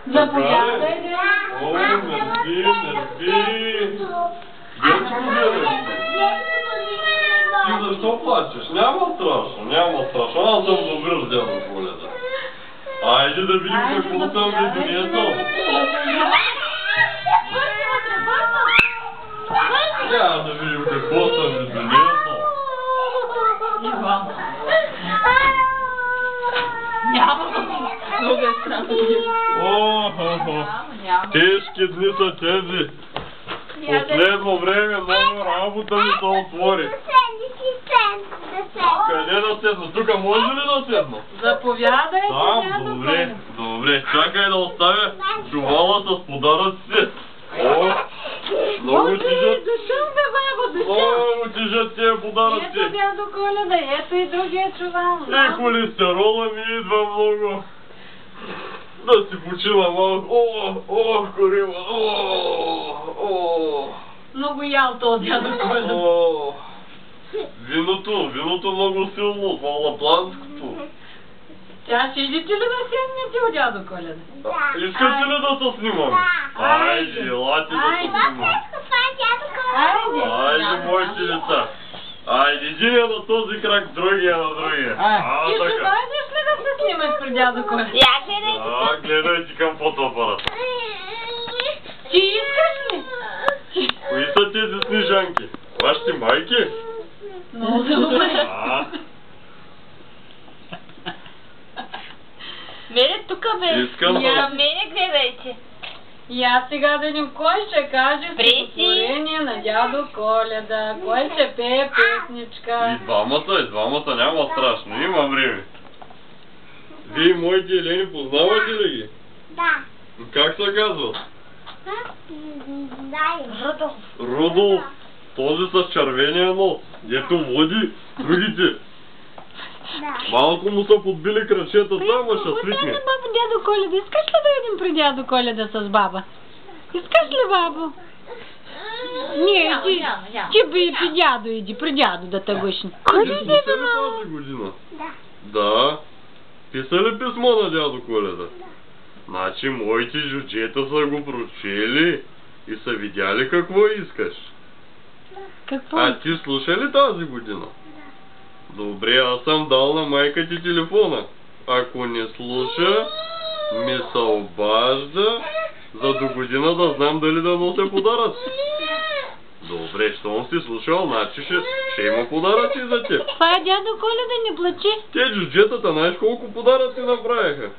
Заповядайте. О, мерси. Детко гледаш. Ти защо плачеш? Няма страшно. Аз съм добър с дядо Коледа. Айде да видим какво съм ви донесъл. Няма да видим какво съм ви донесъл. Няма. Много е странно. Тежки дни са тези. Последно време много работа ми се отвори. Къде да седна? Тук може ли да седна? Заповядайте. Добре. Чакай да оставя чувала с подаръците. Много тежат. Много тежат тия подаръци. Ето дядо Коледа, ето и другия чувал. И холестерола ми идва много. Да си почина малко. Корива. Много ял този дядо Коледа. Виното много силно, това лапландското. Тя ще идете ли да седнете от дядо Коледа? Искате ли да се снимам? Айде, елате да се снимам. Айде, моите деца. Айде, единия на този крак, другия на другия. Ти ще дойдеш ли да се снимаш при дядо Коледа? Гледайте към фотоапарата. Ти искаш ли? Кои са тези снежанки? Вашите майки? Много добре. Мене тук бе. Искам да. Мене гледайте. И аз сега да видим кой ще каже стихотворение на дядо Коледа. Кой ще пее песничка. И двамата, няма страшно, има време. Вие, моите Елени, познавате ли ги? Да. Как се казват? Рудолф. Този с червения нос, дето води другите. Малко му са подбили кръчета, само ще свикне. Баба, дядо Коледа, искаш ли да идем при дядо Коледа с баба? Искаш ли, бабо? Не, ти би при дядо иди, при дядо да те гушни. Ходи си тази година? Да. Писа ли писмо на дядо Коледа? Значи моите жуджета са го прочели и са видяли какво искаш. Какво? А ти слуша ли тази година? Добре, аз съм дал на майка ти телефона. Ако не слуша, ми се обажда, за до година да знам дали да нося подаръци. Добре, щом си слушал, значи ще има подаръци за теб. Това е дядо Коледа, не плачи. Те джуджетата, знаеш колко подаръци направиха?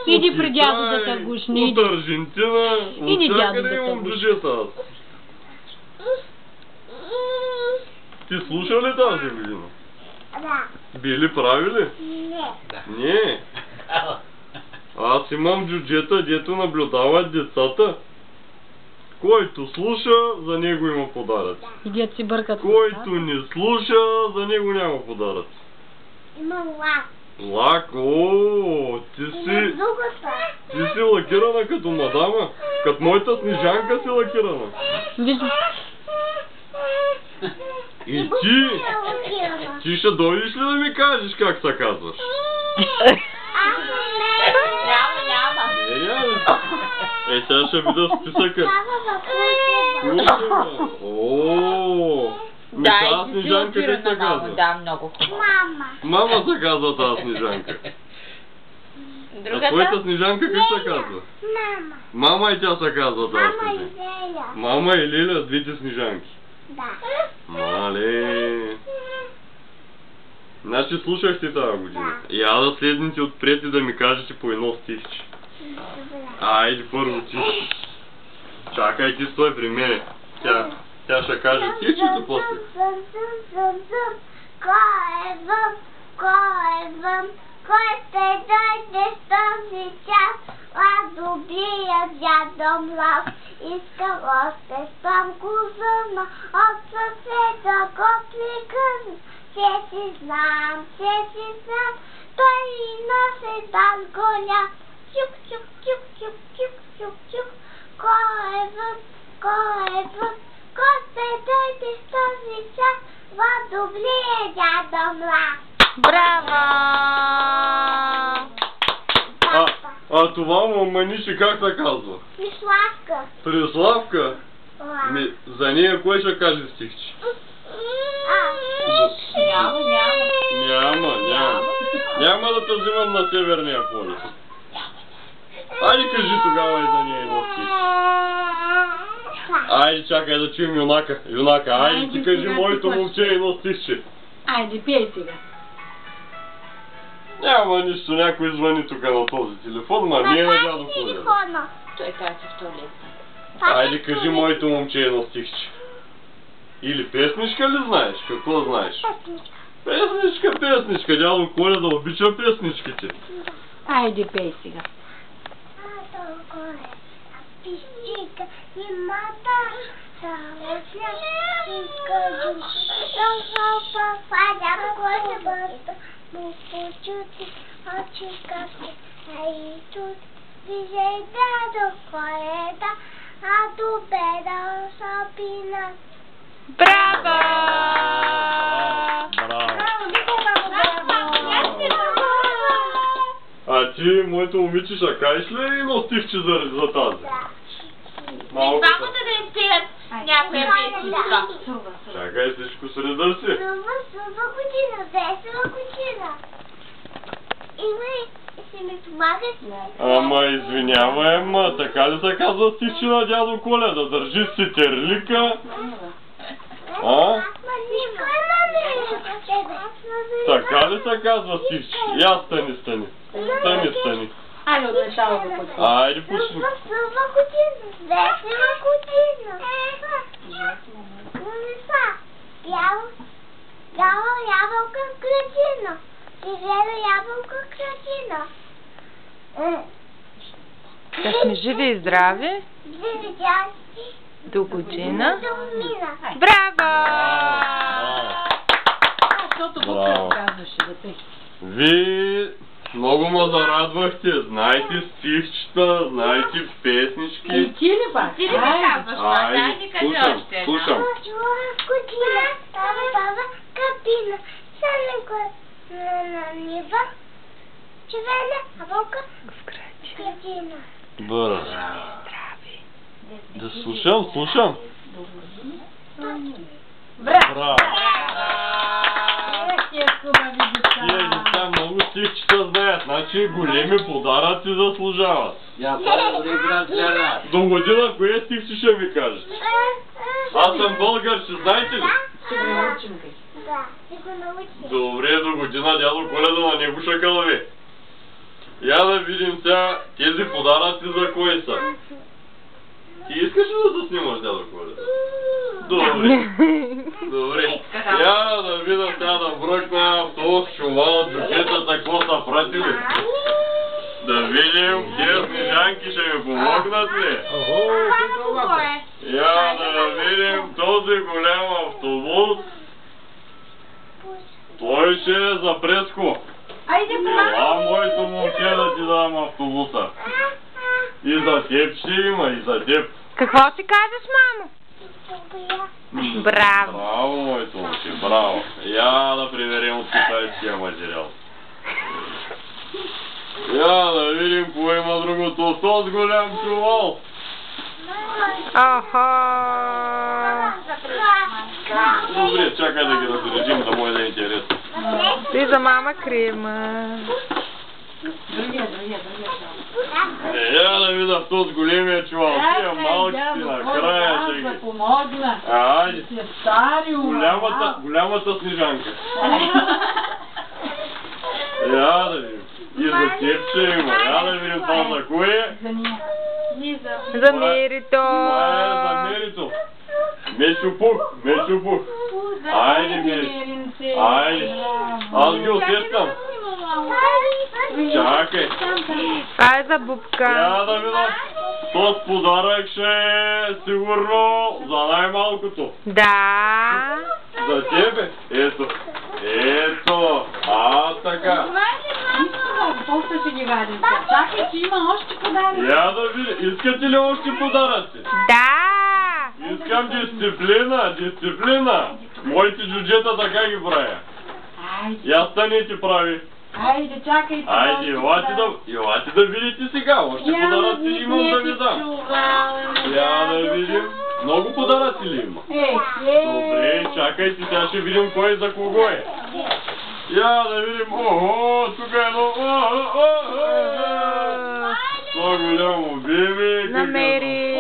Иди при дядо да те гушни. От Аржентина, от всякъде имам джуджета аз. Ти слуша ли тази година? Да. Били правили? Не. Аз имам джуджета, дето наблюдават децата. Който слуша, за него има подаръци. И дет си бъркат. Който не слуша, за него няма подаръци. Имам лак. Лак, ти си лакирана като мадама. Като моята Снежанка си лакирана. И ти ще дойдеш ли да ми кажеш как се казваш? Няма. Сега ще видя списъка. Тази Снежанка как се казва? Да, много хубаво. Мама се казва тази Снежанка. А твоята Снежанка как се казва? Мама и тя се казва тази Снежанка. Мама и Лиля с двете Снежанки. Да. Мале. Значи слушахте тази година. Я да следните отпред и да ми кажете по едно стихче. Айде първо ти. Чакай, ти стой при мене. Тя ще каже стихчето после. Кой ще дойде с този час? Добрия дядо млад. Искам още сламко зърна от съседа готли гъзна. Че си знам, той и носи дан гоня. Чук, чук, чук, чук, чук, чук, чук. Кой е вън? Кой ще дойде с този час? Добрия дядо млад. Браво! Папа. А това маманиче как се казва? Миславка. Преславка? За нея кой ще каже стихче? Няма. Няма да те взимам на Северния полюс. Айде кажи тогава и за нея едно стихче. Айде чакай да чуем юнака. Айде ти кажи моето момче едно стихче. Айде, пей сега. Няма нищо, някой звъни тук на този телефон, ма не е на дядо Коледа. Той каза в туалет. Айде кажи моето момче едно стихче. Или песничка ли знаеш? Какво знаеш? Песничка. Дядо Коледа обича песничките. Айде, пей сега. Пищика и мата, само сняг и скажу, толкова падя Коледа, му почути очи капки, а и тут виждай дядо Коледа, а до беда особина. Браво! А ти, моето момиче, ще кажеш ли едно стихче за тази? Двамата да изпият някоя песенка. Чакай, всичко се редърси. Сува година, весела година. Ще ми помагаш? Ама извинявай, ама така ли се казва стихче на дядо Коледа? Държи си терлика. А? Така ли се казва стихче? Я стани. Стани. Айде, от начало го почва. Айде, почни. Сува година, весела година. Бяло ябълка градина. Зелено ябълка градина. Да сме живи и здрави. Живи До година. до мина. Браво! Защото го Браво. казваше да те. Вие много ме зарадвахте. Знаете стихчета, знаете песнички. И ти ли пак? Ти ли ми казваш, ма? Дай кажи още една. Слушам. Година, баба кабина. Санко на нива. Червена ябълка градина. Бърз. Да слушам. Браво. Тия хубави деца. Тия деца много стихчета знаят, значи големи подаръци заслужават. До година кое стихче ще ви кажете? Аз съм българ, ще знаете ли? Ще го научим къй. Да, ще го научи. Добре, до година дядо Коледа на него ще кълви. Я да видим сега тези подаръци за кой са. Ти искаш ли да се снимаш, дядо Коледа? Добре. Я да видя сега да бръкна в този чувал от джуджетата, какво са пратили. Да видим, тези снежанки ще ми помогнат ли? Я да видим този голям автобус. Той ще е за Преско. Айде, Ела, моето момче да ти дам автобуса. И за теб ще има, и за теб. Какво си казваш, мамо? Браво! Браво, моето момче, браво. Я да проверим от китайския материал. Я да видим кое има другото. С голям чувал. Охо! Добре, чакай да ги разредим, да може да е интересно. Ти за мама крема. Другия. Я да видя в този големия чувал. Тия малките накрая ще ги... помогна. Айде. Си стари Голямата снежанка. Я да видим. И за теб ще има. Я да видим това за кое. За Мерито. Това е за Мерито. Мечопух. Айде, Мери. Айде. Аз ги усещам. Чакай. Това е за Бубка. Я да видя. Този подарък ще е сигурно за най-малкото. Да. За тебе. Ето. Така. После ще ги вадим. Чакай, че има още подаръци. Я да видя. Искате ли още подаръци? Да. Искам дисциплина. Моите джуджета така ги правя. Я станете прави. Айде, чакайте. Айде, елате да видите сега. Още подаръци имам да ви дам. Я да видим. Много подаръци ли има? Добре, чакайте, сега ще видим кой за кого е. Я да видим. Охо, тук е едно. Това голямо бебе. Намери.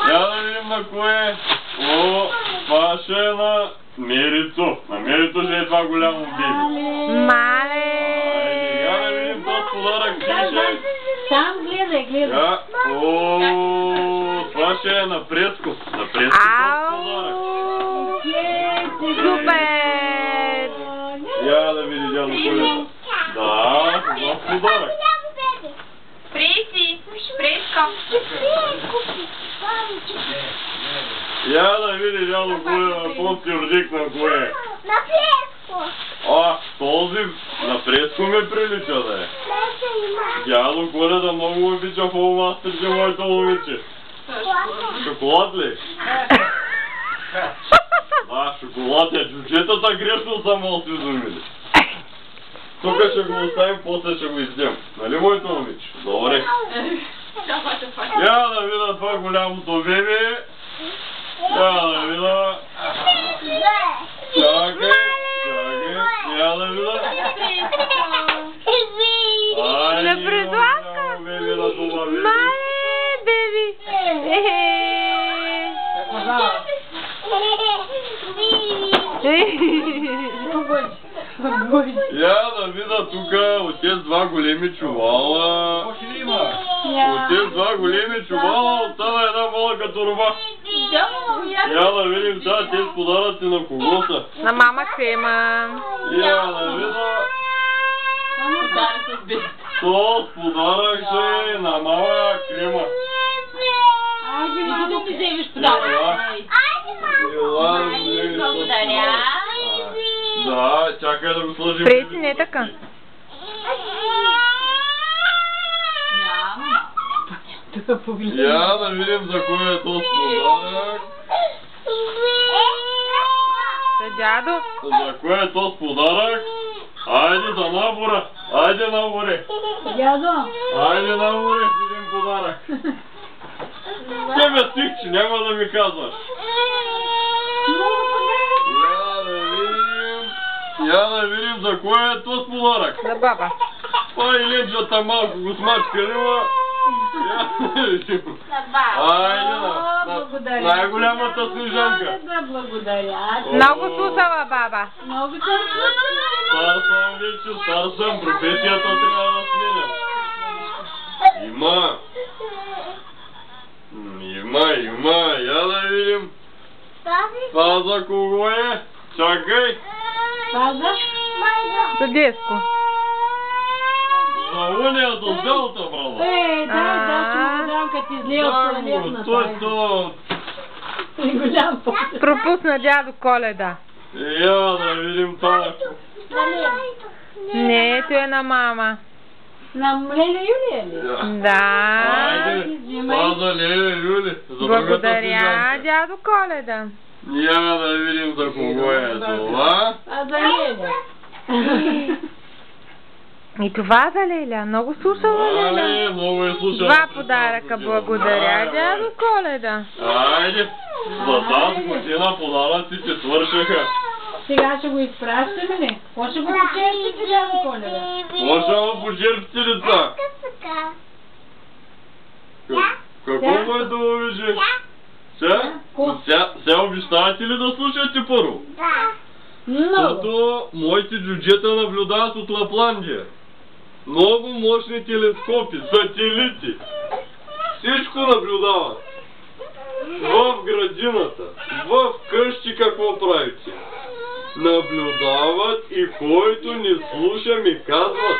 Я да видим на кое. О, това ще е на Мерицо. На Мерицо ще е това голямо бебе. Мале. Я да видим този подарък. Там гледай. О, това ще е на Преско. На Преско този подарък. Супер. Я да види дядо Коледа. Да, това подарък. Преско. Я да види дядо Коледа, по-си родик на кое. На Преско. Този на Преско ми прилича да е. Дядо Коледа много обича фолмастерче, моето момиче. Шоколад ли? Да, шоколад е. Джуджетата грешно само осведомили. Тук ще го оставим, после ще го издем. Нали, моето момиче? Добре. Я да видя това голямото бебе. Я да видя. Чакай. Я да видя. Не предлагам. Мале, беби. Я да видя тук от тези два големи чувала. От тези два големи чувала остана една малка торба. Я да видим сега тези подаръци на кого са. На мама Крема. Я да видя. Този подарък ще е на мама Крема. Айде, да ми вземеш подарък. Благодаря. Да, чакай да го сложим. Преси, не така. Я да видим за кой е този подарък. За дядо. За кой е този подарък? Айде за набора. Айде наборе. Дядо. Айде наборе, видим подарък. Тебе стихче, няма да ми казваш. Я да видим за кой е този подарък. За баба. Ой, ленчата малко го смачкали, ма. Айде на най-голямата снежанка. Благодаря. Много слушала баба. Много се Стар съм вече, стар съм, професията трябва да сменя. Има, я да видим. Това за кого е? Чакай. За деско. За уния за сделата, брала. Да, ще му дам, като излия от туалетната. Голям път. Пропусна дядо Коледа. Я да видим това. Не, то е на мама. На Леля Юлия ли? Да. Айде, това за Леля Юли. Благодаря, дядо Коледа. Я да видим за кого е това. За Леля. И това за Леля. Много слушала Леля. Много е слушала. Два подаръка. Благодаря, дядо Коледа. Айде, за тази година подаръците свършиха. Сега ще го изпращаме ли? Какво ще го почерпите, дядо Коледа? Какво ще го почерпите ли това? Какво му е да увижи? Сега обещавате ли да слушате първо? Да. Защото моите джуджета наблюдават от Лапландия. Много мощни телескопи, сателити. Всичко наблюдават. В градината, в къщи какво правите. Наблюдават и който не слуша ми казват.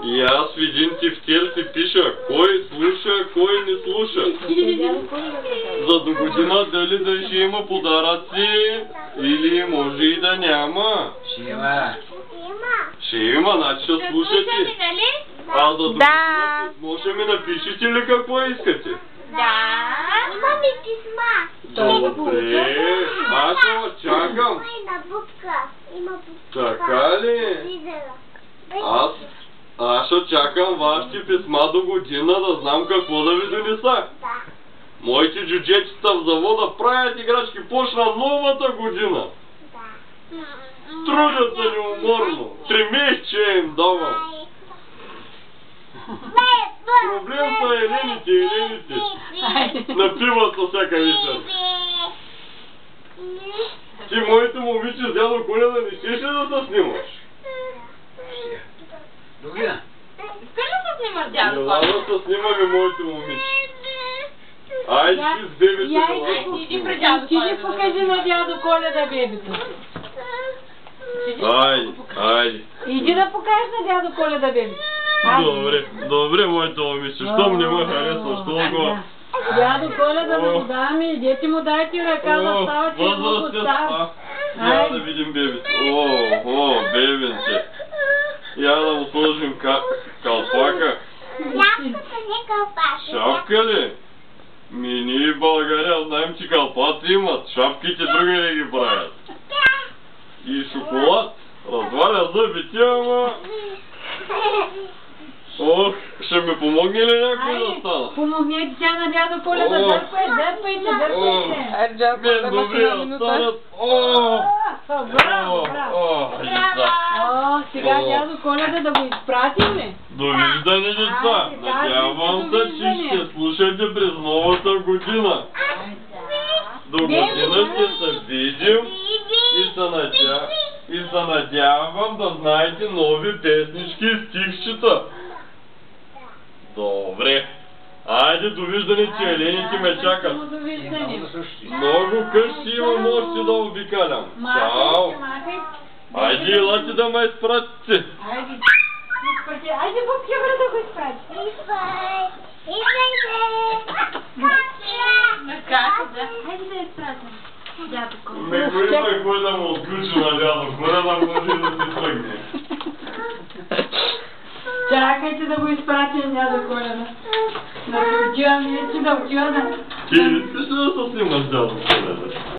И аз в един тефтер си пиша, кой слуша, кой не слуша. За до година дали да ще има подаръци или може и да няма. Ще има, значи ще слушате. А за до година може ми напишете ли какво искате? Да. Имаме писма. Добре, аз ще чакам. Има бубка. Има Така ли? Видела. Аз ще чакам вашите писма до година да знам какво да ви донеса. Да. Моите джуджетчета в завода правят играчки. Почна новата година. Да. Трудят се неуморно. 3 месеца им давам. Проблем са елените. Напиват се всяка вечер. Ти, моето момиче, с дядо Коледа не щеше да се снимаш. Добре. Искаш ли да снимаш дядо Ела Коледа? да се снимаме, моето момиче. Айде ти с бебето. Иди при дядо Ти ли Коледа. покажи на дядо Коледа бебето? Айде. Иди да покажеш на дядо Коледа бебето. Добре, моето момиче. Щом не ме харесваш толкова. Дядо Коледа да му даме, идете му дайте ръка да става, че е много стар. Я да видим бебето. Бебенце. Я да му сложим калпака. Шапката не кълпака. Шапка ли? Ние в България знаем, че калпаци имат. Шапките други не ги правят. И шоколад. Разваля зъбите, ама... Ще ми помогне ли някой да стана? Помогнете тя на дядо Коледа, дърпайте. Айде, дядо Коледа, имаш Добре, една минута. останат. Браво. Сега дядо Коледа да го изпратим ли? Довиждане, деца! Надявам се, че ще слушате през новата година. До година ще се видим и се надявам да знаете нови песнички и стихчета. Добре. Айде, довиждане, че елените ме чакат. Довиждане. Много къщи имам още да обикалям. Чао! Айде, елате да ме изпратите. Айде, бабки, да го изпрати. Айде да изпратим. Дядо Коледа. Не има кой да му отключи на дядо Коледа, може да се тръгне. Чакайте да го изпратим, дядо Коледа. Да отивам, да отивам. Ти искаш ли да се снимаш дядо Коледа?